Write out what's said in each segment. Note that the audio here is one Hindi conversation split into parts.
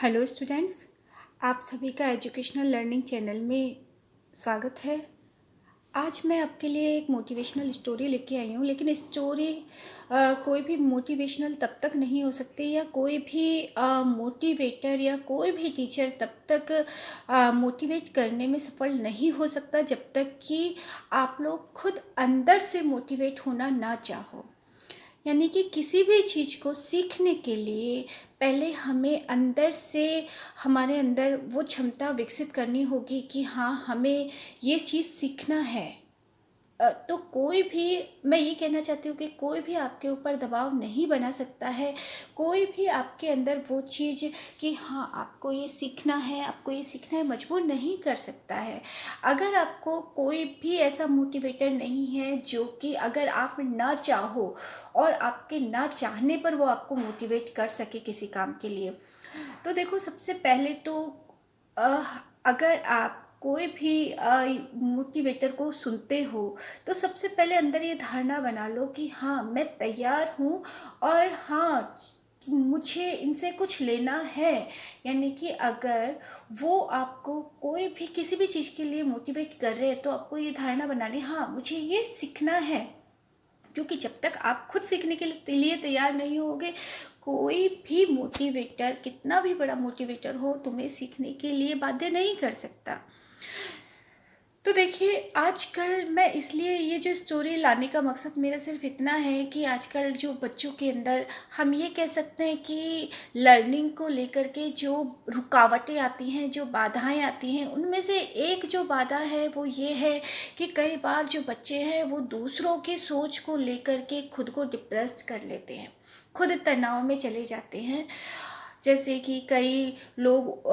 हेलो स्टूडेंट्स, आप सभी का एजुकेशनल लर्निंग चैनल में स्वागत है। आज मैं आपके लिए एक मोटिवेशनल स्टोरी लेके आई हूँ, लेकिन स्टोरी कोई भी मोटिवेशनल तब तक नहीं हो सकती, या कोई भी मोटिवेटर या कोई भी टीचर तब तक मोटिवेट करने में सफल नहीं हो सकता जब तक कि आप लोग खुद अंदर से मोटिवेट होना ना चाहो। यानी कि किसी भी चीज़ को सीखने के लिए पहले हमें अंदर से हमारे अंदर वो क्षमता विकसित करनी होगी कि हाँ, हमें ये चीज़ सीखना है। तो कोई भी, मैं ये कहना चाहती हूँ कि कोई भी आपके ऊपर दबाव नहीं बना सकता है। कोई भी आपके अंदर वो चीज़ कि हाँ, आपको ये सीखना है, आपको ये सीखना है, मजबूर नहीं कर सकता है। अगर आपको कोई भी ऐसा मोटिवेटर नहीं है जो कि अगर आप ना चाहो और आपके ना चाहने पर वो आपको मोटिवेट कर सके किसी काम के लिए, तो देखो, सबसे पहले तो अ, अगर आप कोई भी मोटिवेटर को सुनते हो, तो सबसे पहले अंदर ये धारणा बना लो कि हाँ, मैं तैयार हूँ और हाँ, मुझे इनसे कुछ लेना है। यानी कि अगर वो आपको कोई भी किसी भी चीज़ के लिए मोटिवेट कर रहे हैं, तो आपको ये धारणा बना ली, हाँ, मुझे ये सीखना है। क्योंकि जब तक आप खुद सीखने के लिए तैयार नहीं होगे, कोई भी मोटिवेटर, कितना भी बड़ा मोटिवेटर हो, तुम्हें सीखने के लिए बाध्य नहीं कर सकता। तो देखिए, आजकल मैं इसलिए ये जो स्टोरी लाने का मकसद मेरा सिर्फ इतना है कि आजकल जो बच्चों के अंदर, हम ये कह सकते हैं कि लर्निंग को लेकर के जो रुकावटें आती हैं, जो बाधाएं आती हैं, उनमें से एक जो बाधा है वो ये है कि कई बार जो बच्चे हैं वो दूसरों की सोच को लेकर के खुद को डिप्रेस्ड कर लेते हैं, खुद तनाव में चले जाते हैं। जैसे कि कई लोग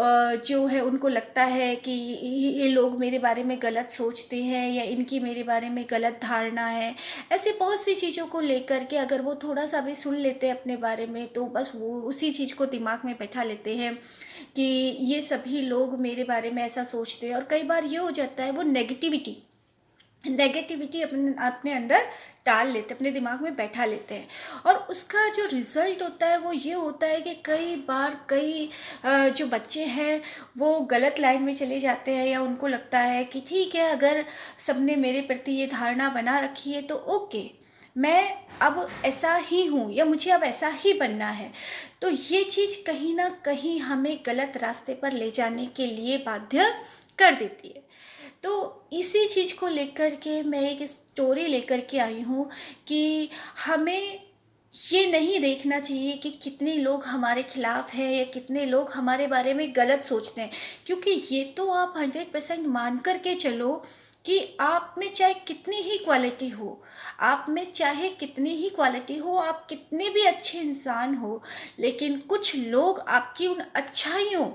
जो है, उनको लगता है कि ये लोग मेरे बारे में गलत सोचते हैं या इनकी मेरे बारे में गलत धारणा है। ऐसे बहुत सी चीज़ों को लेकर के अगर वो थोड़ा सा भी सुन लेते हैं अपने बारे में, तो बस वो उसी चीज़ को दिमाग में बैठा लेते हैं कि ये सभी लोग मेरे बारे में ऐसा सोचते हैं। और कई बार ये हो जाता है, वो नेगेटिविटी अपने अपने अंदर डाल लेते, अपने दिमाग में बैठा लेते हैं। और उसका जो रिज़ल्ट होता है वो ये होता है कि कई बार जो बच्चे हैं वो गलत लाइन में चले जाते हैं, या उनको लगता है कि ठीक है, अगर सबने मेरे प्रति ये धारणा बना रखी है तो ओके, मैं अब ऐसा ही हूँ, या मुझे अब ऐसा ही बनना है। तो ये चीज़ कहीं ना कहीं हमें गलत रास्ते पर ले जाने के लिए बाध्य कर देती है। तो इसी चीज़ को लेकर के मैं एक स्टोरी लेकर के आई हूँ कि हमें ये नहीं देखना चाहिए कि कितने लोग हमारे खिलाफ हैं या कितने लोग हमारे बारे में गलत सोचते हैं। क्योंकि ये तो आप 100% मान कर के चलो कि आप में चाहे कितनी ही क्वालिटी हो, आप में चाहे कितनी ही क्वालिटी हो, आप कितने भी अच्छे इंसान हो, लेकिन कुछ लोग आपकी उन अच्छाइयों,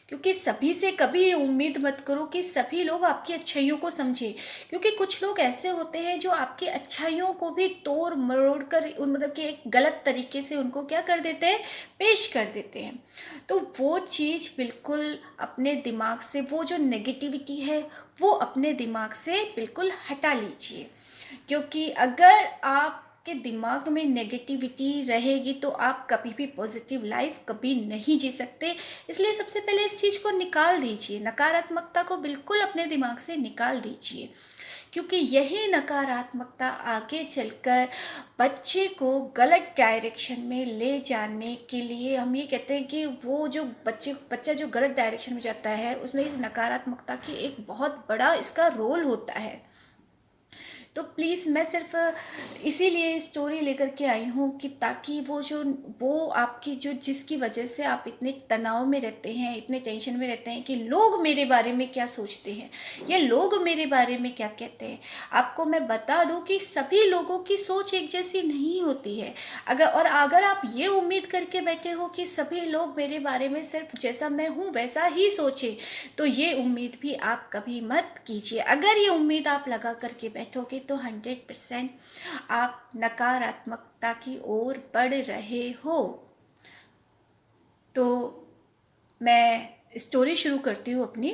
क्योंकि सभी से कभी ये उम्मीद मत करो कि सभी लोग आपकी अच्छाइयों को समझे। क्योंकि कुछ लोग ऐसे होते हैं जो आपकी अच्छाइयों को भी तोड़ मरोड़ कर, मतलब कि एक गलत तरीके से उनको क्या कर देते हैं, पेश कर देते हैं। तो वो चीज़ बिल्कुल अपने दिमाग से, वो जो नेगेटिविटी है वो अपने दिमाग से बिल्कुल हटा लीजिए। क्योंकि अगर आपके दिमाग में नेगेटिविटी रहेगी तो आप कभी भी पॉजिटिव लाइफ कभी नहीं जी सकते। इसलिए सबसे पहले इस चीज़ को निकाल दीजिए, नकारात्मकता को बिल्कुल अपने दिमाग से निकाल दीजिए। क्योंकि यही नकारात्मकता आगे चलकर बच्चे को गलत डायरेक्शन में ले जाने के लिए, हम ये कहते हैं कि वो जो बच्चा जो गलत डायरेक्शन में जाता है, उसमें इस नकारात्मकता की एक बहुत बड़ा इसका रोल होता है। तो प्लीज़, मैं सिर्फ इसीलिए स्टोरी लेकर के आई हूँ कि ताकि वो आपकी जो, जिसकी वजह से आप इतने तनाव में रहते हैं, इतने टेंशन में रहते हैं कि लोग मेरे बारे में क्या सोचते हैं या लोग मेरे बारे में क्या कहते हैं, आपको मैं बता दूँ कि सभी लोगों की सोच एक जैसी नहीं होती है। अगर आप ये उम्मीद करके बैठे हो कि सभी लोग मेरे बारे में सिर्फ जैसा मैं हूँ वैसा ही सोचे, तो ये उम्मीद भी आप कभी मत कीजिए। अगर ये उम्मीद आप लगा करके बैठोगे तो 100% आप नकारात्मकता की ओर बढ़ रहे हो। तो मैं स्टोरी शुरू करती हूँ अपनी,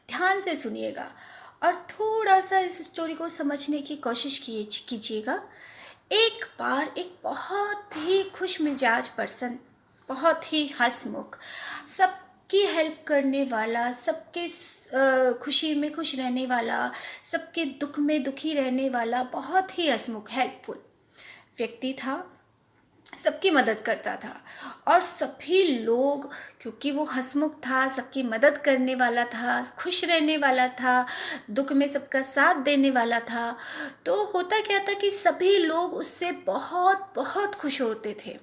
ध्यान से सुनिएगा और थोड़ा सा इस स्टोरी को समझने की कोशिश कीजिएगा। एक बार एक बहुत ही खुश मिजाज पर्सन बहुत ही हंसमुख, सबकी हेल्प करने वाला, सबके खुशी में खुश रहने वाला, सबके दुख में दुखी रहने वाला, बहुत ही हंसमुख हेल्पफुल व्यक्ति था। सबकी मदद करता था और सभी लोग, क्योंकि वो हंसमुख था, सबकी मदद करने वाला था, खुश रहने वाला था, दुख में सबका साथ देने वाला था, तो होता क्या था कि सभी लोग उससे बहुत बहुत खुश होते थे,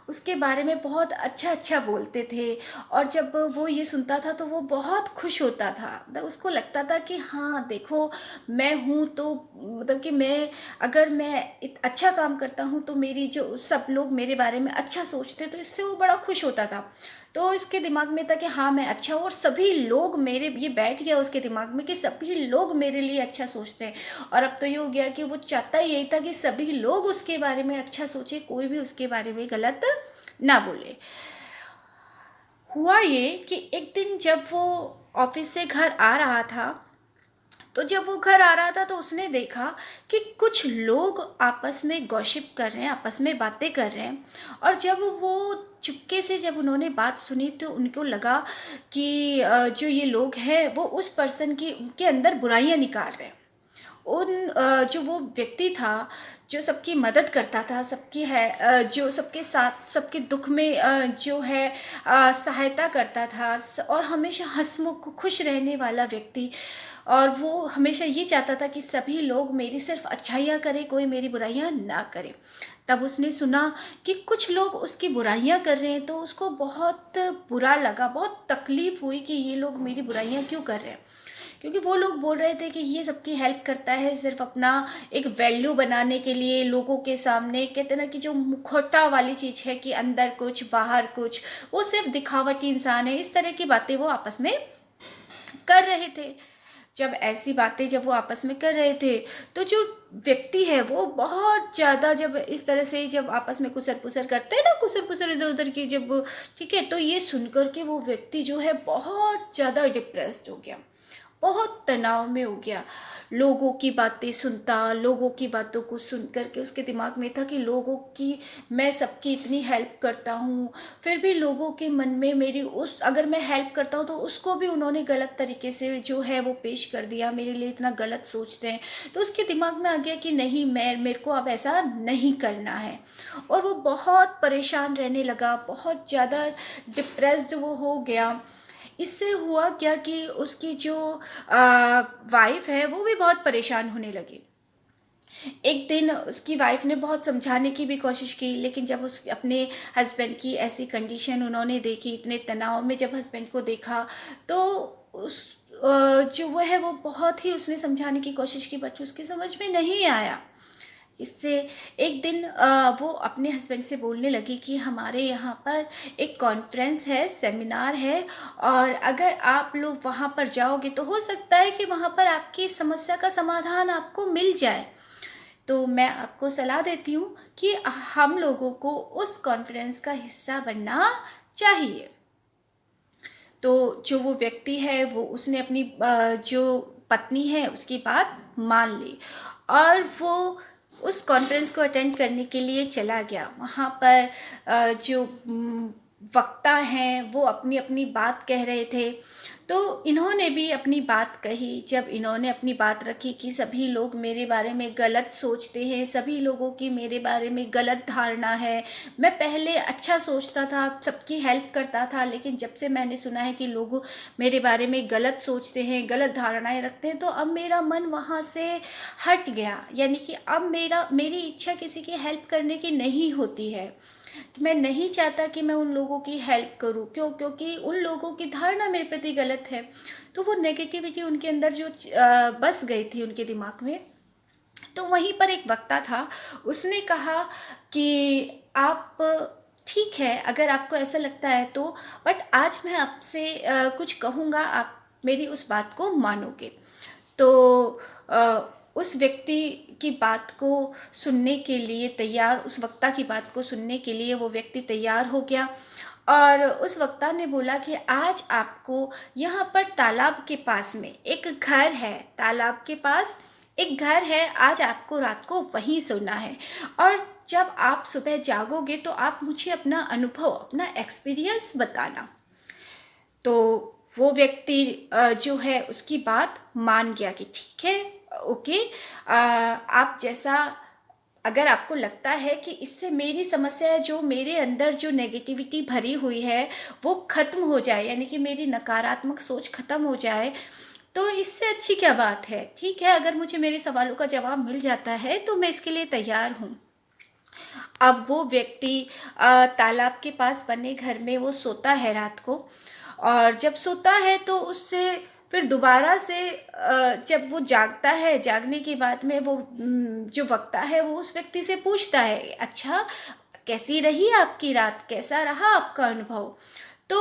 उसके बारे में बहुत अच्छा अच्छा बोलते थे। और जब वो ये सुनता था तो वो बहुत खुश होता था, मतलब उसको लगता था कि हाँ देखो, मैं हूँ तो मतलब कि मैं, अगर मैं अच्छा काम करता हूँ तो मेरी जो सब लोग मेरे बारे में अच्छा सोचते, तो इससे वो बड़ा खुश होता था। तो इसके दिमाग में था कि हाँ मैं अच्छा हूँ और सभी लोग मेरे, ये बैठ गया उसके दिमाग में कि सभी लोग मेरे लिए अच्छा सोचते हैं। और अब तो ये हो गया कि वो चाहता यही था कि सभी लोग उसके बारे में अच्छा सोचे, कोई भी उसके बारे में गलत ना बोले। हुआ ये कि एक दिन जब वो ऑफिस से घर आ रहा था, तो जब वो घर आ रहा था तो उसने देखा कि कुछ लोग आपस में गॉसिप कर रहे हैं, आपस में बातें कर रहे हैं। और जब वो चुपके से जब उन्होंने बात सुनी तो उनको लगा कि जो ये लोग हैं वो उस पर्सन की, उनके अंदर बुराइयां निकाल रहे हैं। जो वो व्यक्ति था जो सबकी मदद करता था, सबकी है जो सबके साथ सबके दुख में जो है सहायता करता था, और हमेशा हंसमुख खुश रहने वाला व्यक्ति, और वो हमेशा ये चाहता था कि सभी लोग मेरी सिर्फ अच्छाइयाँ करें, कोई मेरी बुराइयाँ ना करे। तब उसने सुना कि कुछ लोग उसकी बुराइयां कर रहे हैं, तो उसको बहुत बुरा लगा, बहुत तकलीफ हुई कि ये लोग मेरी बुराइयां क्यों कर रहे हैं। क्योंकि वो लोग बोल रहे थे कि ये सबकी हेल्प करता है सिर्फ अपना एक वैल्यू बनाने के लिए, लोगों के सामने, कहते ना कि जो मुखौटा वाली चीज़ है कि अंदर कुछ बाहर कुछ, वो सिर्फ दिखावटी इंसान है। इस तरह की बातें वो आपस में कर रहे थे। जब ऐसी बातें जब वो आपस में कर रहे थे, तो जो व्यक्ति है वो बहुत ज़्यादा, जब इस तरह से जब आपस में कुसर पुसर करते हैं ना, कुसर पुसर इधर उधर की जब, ठीक है, तो ये सुनकर के वो व्यक्ति जो है बहुत ज़्यादा डिप्रेस्ड हो गया, बहुत तनाव में हो गया। लोगों की बातें सुनता, लोगों की बातों को सुन कर के उसके दिमाग में था कि लोगों की, मैं सबकी इतनी हेल्प करता हूँ, फिर भी लोगों के मन में मेरी उस, अगर मैं हेल्प करता हूँ तो उसको भी उन्होंने गलत तरीके से जो है वो पेश कर दिया, मेरे लिए इतना गलत सोचते हैं। तो उसके दिमाग में आ गया कि नहीं, मैं, मेरे को अब ऐसा नहीं करना है। और वो बहुत परेशान रहने लगा, बहुत ज़्यादा डिप्रेस्ड वो हो गया। इससे हुआ क्या कि उसकी जो वाइफ है वो भी बहुत परेशान होने लगी। एक दिन उसकी वाइफ ने बहुत समझाने की भी कोशिश की, लेकिन जब उस अपने हस्बैंड की ऐसी कंडीशन उन्होंने देखी, इतने तनाव में जब हस्बैंड को देखा, तो उस जो वो है वो बहुत ही उसने समझाने की कोशिश की, बट उसकी समझ में नहीं आया। इससे एक दिन वो अपने हस्बैंड से बोलने लगी कि हमारे यहाँ पर एक कॉन्फ्रेंस है, सेमिनार है, और अगर आप लोग वहाँ पर जाओगे तो हो सकता है कि वहाँ पर आपकी समस्या का समाधान आपको मिल जाए। तो मैं आपको सलाह देती हूँ कि हम लोगों को उस कॉन्फ्रेंस का हिस्सा बनना चाहिए। तो जो वो व्यक्ति है वो, उसने अपनी जो पत्नी है उसकी बात मान ली, और वो उस कॉन्फ्रेंस को अटेंड करने के लिए चला गया। वहाँ पर जो वक्ता हैं वो अपनी अपनी बात कह रहे थे, तो इन्होंने भी अपनी बात कही। जब इन्होंने अपनी बात रखी कि सभी लोग मेरे बारे में गलत सोचते हैं, सभी लोगों की मेरे बारे में गलत धारणा है, मैं पहले अच्छा सोचता था, सबकी हेल्प करता था, लेकिन जब से मैंने सुना है कि लोग मेरे बारे में गलत सोचते हैं, गलत धारणाएं रखते हैं, तो अब मेरा मन वहाँ से हट गया। यानी कि अब मेरी इच्छा किसी की हेल्प करने की नहीं होती है। मैं नहीं चाहता कि मैं उन लोगों की हेल्प करूं। क्यों? क्योंकि उन लोगों की धारणा मेरे प्रति गलत है। तो वो नेगेटिविटी उनके अंदर जो बस गई थी उनके दिमाग में। तो वहीं पर एक वक्ता था, उसने कहा कि आप, ठीक है अगर आपको ऐसा लगता है तो, बट आज मैं आपसे कुछ कहूँगा, आप मेरी उस बात को मानोगे। तो उस व्यक्ति की बात को सुनने के लिए तैयार, उस वक्ता की बात को सुनने के लिए वो व्यक्ति तैयार हो गया। और उस वक्ता ने बोला कि आज आपको यहाँ पर तालाब के पास में एक घर है, तालाब के पास एक घर है, आज आपको रात को वहीं सोना है, और जब आप सुबह जागोगे तो आप मुझे अपना अनुभव, अपना एक्सपीरियंस बताना। तो वो व्यक्ति जो है उसकी बात मान गया कि ठीक है, ओके, आप जैसा, अगर आपको लगता है कि इससे मेरी समस्या है, जो मेरे अंदर जो नेगेटिविटी भरी हुई है वो ख़त्म हो जाए, यानी कि मेरी नकारात्मक सोच ख़त्म हो जाए, तो इससे अच्छी क्या बात है। ठीक है, अगर मुझे मेरे सवालों का जवाब मिल जाता है तो मैं इसके लिए तैयार हूँ। अब वो व्यक्ति तालाब के पास बने घर में वो सोता है रात को, और जब सोता है तो उससे फिर दोबारा से जब वो जागता है, जागने के बाद में वो जो वक्ता है वो उस व्यक्ति से पूछता है, अच्छा कैसी रही आपकी रात, कैसा रहा आपका अनुभव। तो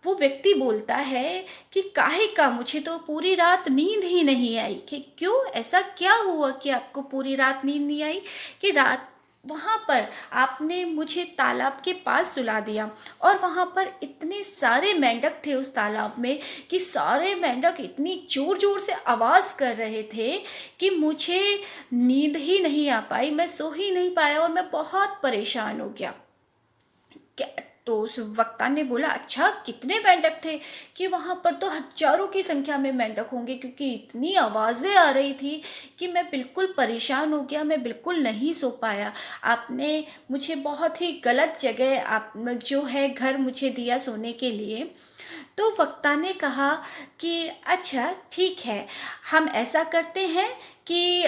वो व्यक्ति बोलता है कि काहे का, मुझे तो पूरी रात नींद ही नहीं आई। कि क्यों, ऐसा क्या हुआ कि आपको पूरी रात नींद नहीं आई। कि रात वहाँ पर आपने मुझे तालाब के पास सुला दिया, और वहाँ पर इतने सारे मेंढक थे उस तालाब में कि सारे मेंढक इतनी ज़ोर ज़ोर से आवाज़ कर रहे थे कि मुझे नींद ही नहीं आ पाई, मैं सो ही नहीं पाया और मैं बहुत परेशान हो गया। तो उस वक्ता ने बोला, अच्छा कितने मेंढक थे। कि वहाँ पर तो हजारों की संख्या में मेंढक होंगे, क्योंकि इतनी आवाज़ें आ रही थी कि मैं बिल्कुल परेशान हो गया, मैं बिल्कुल नहीं सो पाया। आपने मुझे बहुत ही गलत जगह आप जो है घर मुझे दिया सोने के लिए। तो वक्ता ने कहा कि अच्छा ठीक है, हम ऐसा करते हैं कि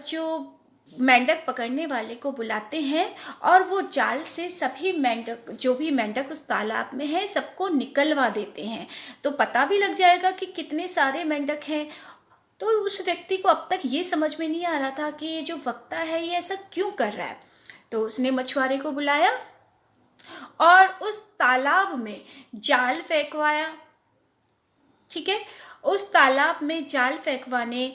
जो मेंढक पकड़ने वाले को बुलाते हैं, और वो जाल से सभी मेंढक, जो भी मेंढक उस तालाब में है, सबको निकलवा देते हैं, तो पता भी लग जाएगा कि कितने सारे मेंढक हैं। तो उस व्यक्ति को अब तक ये समझ में नहीं आ रहा था कि ये जो वक्ता है ये ऐसा क्यों कर रहा है। तो उसने मछुआरे को बुलाया और उस तालाब में जाल फेंकवाया। ठीक है, उस तालाब में जाल फेंकवाने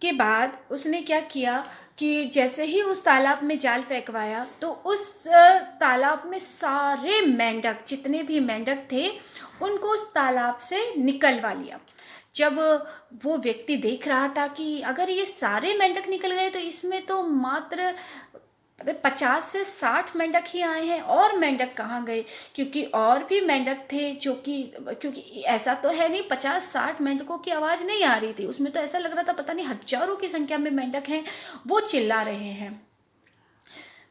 के बाद उसने क्या किया कि जैसे ही उस तालाब में जाल फेंकवाया तो उस तालाब में सारे मेंढक, जितने भी मेंढक थे, उनको उस तालाब से निकलवा लिया। जब वो व्यक्ति देख रहा था कि अगर ये सारे मेंढक निकल गए तो इसमें तो मात्र 50 से 60 मेंढक ही आए हैं, और मेंढक कहाँ गए। क्योंकि और भी मेंढक थे जो कि, क्योंकि ऐसा तो है नहीं 50-60 मेंढकों की आवाज़ नहीं आ रही थी, उसमें तो ऐसा लग रहा था पता नहीं हजारों की संख्या में मेंढक हैं, वो चिल्ला रहे हैं।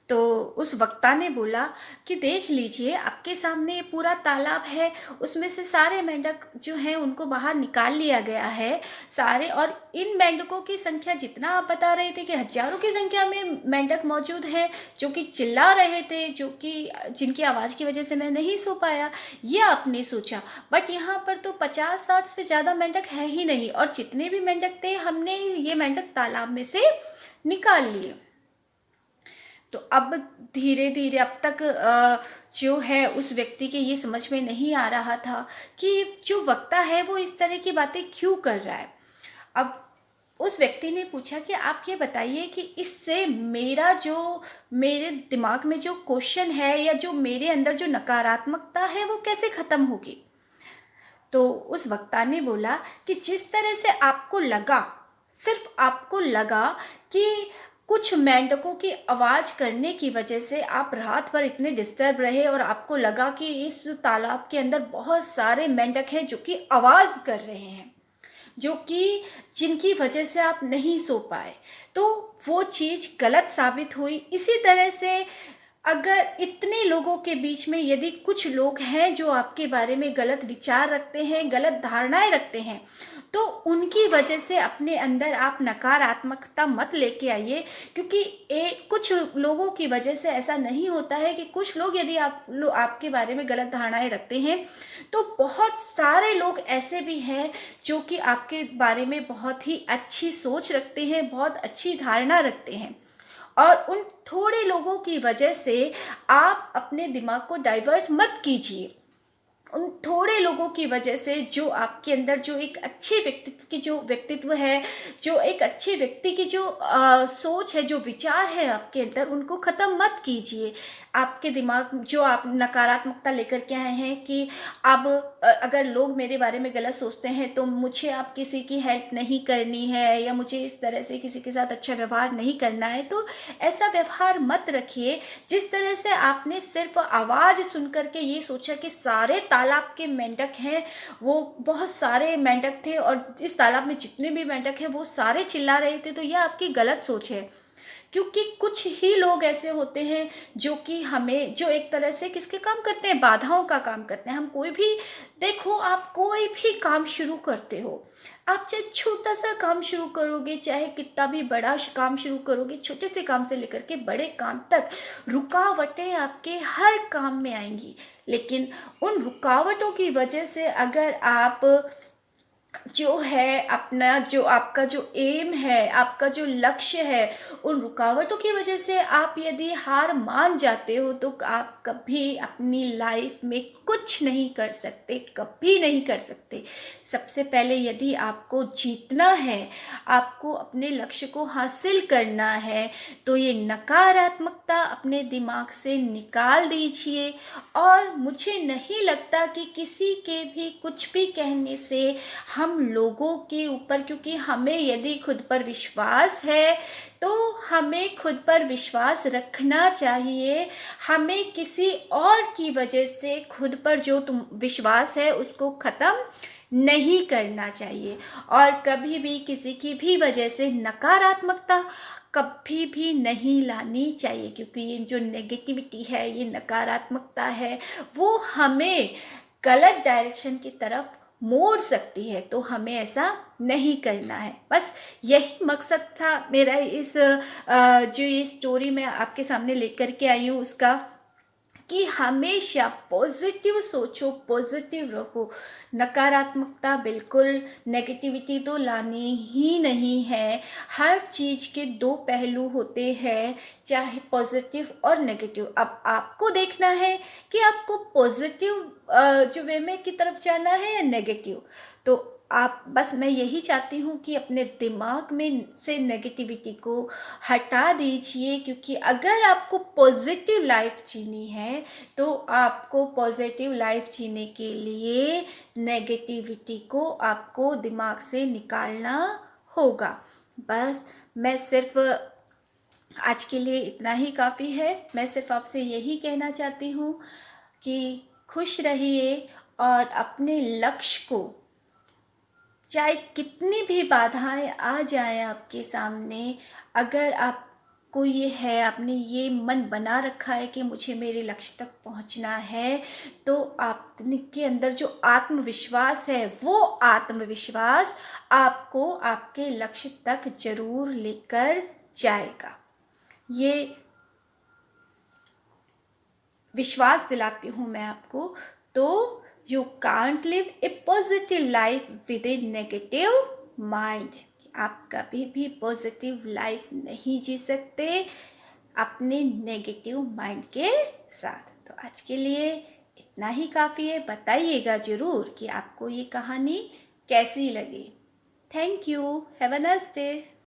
तो उस वक्ता ने बोला कि देख लीजिए, आपके सामने पूरा तालाब है, उसमें से सारे मेंढक जो हैं उनको बाहर निकाल लिया गया है सारे, और इन मेंढकों की संख्या जितना आप बता रहे थे कि हजारों की संख्या में मेंढक मौजूद हैं जो कि चिल्ला रहे थे, जो कि जिनकी आवाज़ की वजह से मैं नहीं सो पाया, ये आपने सोचा। बट यहाँ पर तो 50-60 से ज़्यादा मेंढक है ही नहीं, और जितने भी मेंढक थे हमने ये मेंढक तालाब में से निकाल लिए। तो अब धीरे धीरे, अब तक जो है उस व्यक्ति के ये समझ में नहीं आ रहा था कि जो वक्ता है वो इस तरह की बातें क्यों कर रहा है। अब उस व्यक्ति ने पूछा कि आप ये बताइए कि इससे मेरा जो, मेरे दिमाग में जो क्वेश्चन है या जो मेरे अंदर जो नकारात्मकता है वो कैसे ख़त्म होगी। तो उस वक्ता ने बोला कि जिस तरह से आपको लगा, सिर्फ आपको लगा कि कुछ मेंढकों की आवाज़ करने की वजह से आप रात भर इतने डिस्टर्ब रहे, और आपको लगा कि इस तालाब के अंदर बहुत सारे मेंढक हैं जो कि आवाज़ कर रहे हैं, जो कि जिनकी वजह से आप नहीं सो पाए, तो वो चीज़ गलत साबित हुई। इसी तरह से अगर इतने लोगों के बीच में यदि कुछ लोग हैं जो आपके बारे में गलत विचार रखते हैं, गलत धारणाएं रखते हैं, तो उनकी वजह से अपने अंदर आप नकारात्मकता मत लेके आइए। क्योंकि कुछ लोगों की वजह से ऐसा नहीं होता है कि कुछ लोग यदि आपके बारे में गलत धारणाएं रखते हैं, तो बहुत सारे लोग ऐसे भी हैं जो कि आपके बारे में बहुत ही अच्छी सोच रखते हैं, बहुत अच्छी धारणा रखते हैं, और उन थोड़े लोगों की वजह से आप अपने दिमाग को डाइवर्ट मत कीजिए। उन थोड़े लोगों की वजह से जो आपके अंदर जो एक अच्छे व्यक्तित्व की जो व्यक्तित्व है, जो एक अच्छे व्यक्ति की जो सोच है, जो विचार है आपके अंदर, उनको ख़त्म मत कीजिए। आपके दिमाग जो आप नकारात्मकता लेकर के आए हैं कि अब अगर लोग मेरे बारे में गलत सोचते हैं तो मुझे आप किसी की हेल्प नहीं करनी है या मुझे इस तरह से किसी के साथ अच्छा व्यवहार नहीं करना है, तो ऐसा व्यवहार मत रखिए। जिस तरह से आपने सिर्फ आवाज़ सुन कर के ये सोचा कि सारे तालाब के मेंढक हैं, वो बहुत सारे मेंढक थे और इस तालाब में जितने भी मेंढक हैं वो सारे चिल्ला रहे थे, तो यह आपकी गलत सोच है। क्योंकि कुछ ही लोग ऐसे होते हैं जो कि हमें, जो एक तरह से किसके काम करते हैं, बाधाओं का काम करते हैं। हम कोई भी, देखो आप कोई भी काम शुरू करते हो, आप चाहे छोटा सा काम शुरू करोगे, चाहे कितना भी बड़ा काम शुरू करोगे, छोटे से काम से लेकर के बड़े काम तक रुकावटें आपके हर काम में आएंगी। लेकिन उन रुकावटों की वजह से अगर आप जो है अपना, जो आपका जो एम है, आपका जो लक्ष्य है, उन रुकावटों की वजह से आप यदि हार मान जाते हो तो आप कभी अपनी लाइफ में कुछ नहीं कर सकते, कभी नहीं कर सकते। सबसे पहले यदि आपको जीतना है, आपको अपने लक्ष्य को हासिल करना है, तो ये नकारात्मकता अपने दिमाग से निकाल दीजिए। और मुझे नहीं लगता कि किसी के भी कुछ भी कहने से हम लोगों के ऊपर, क्योंकि हमें यदि खुद पर विश्वास है तो हमें खुद पर विश्वास रखना चाहिए। हमें किसी और की वजह से खुद पर जो विश्वास है उसको ख़त्म नहीं करना चाहिए। और कभी भी किसी की भी वजह से नकारात्मकता कभी भी नहीं लानी चाहिए, क्योंकि ये जो नेगेटिविटी है, ये नकारात्मकता है, वो हमें गलत डायरेक्शन की तरफ मोड़ सकती है। तो हमें ऐसा नहीं करना है। बस यही मकसद था मेरा इस जो ये स्टोरी मैं आपके सामने लेकर के आई हूँ उसका, कि हमेशा पॉजिटिव सोचो, पॉजिटिव रहो। नकारात्मकता बिल्कुल, नेगेटिविटी तो लानी ही नहीं है। हर चीज़ के दो पहलू होते हैं, चाहे पॉजिटिव और नेगेटिव। अब आपको देखना है कि आपको पॉजिटिव जो वे में की तरफ जाना है या नेगेटिव। तो आप, बस मैं यही चाहती हूँ कि अपने दिमाग में से नेगेटिविटी को हटा दीजिए, क्योंकि अगर आपको पॉजिटिव लाइफ जीनी है तो आपको पॉजिटिव लाइफ जीने के लिए नेगेटिविटी को आपको दिमाग से निकालना होगा। बस मैं सिर्फ, आज के लिए इतना ही काफ़ी है। मैं सिर्फ आपसे यही कहना चाहती हूँ कि खुश रहिए और अपने लक्ष्य को, चाहे कितनी भी बाधाएं आ जाएं आपके सामने, अगर आपको ये है, आपने ये मन बना रखा है कि मुझे मेरे लक्ष्य तक पहुंचना है, तो आपके अंदर जो आत्मविश्वास है, वो आत्मविश्वास आपको आपके लक्ष्य तक जरूर लेकर जाएगा। ये विश्वास दिलाती हूँ मैं आपको। तो you can't live A positive life with A negative mind. आप कभी भी पॉजिटिव लाइफ नहीं जी सकते अपने नेगेटिव माइंड के साथ। तो आज के लिए इतना ही काफ़ी है। बताइएगा ज़रूर कि आपको ये कहानी कैसी लगी। Thank you. Have a nice day.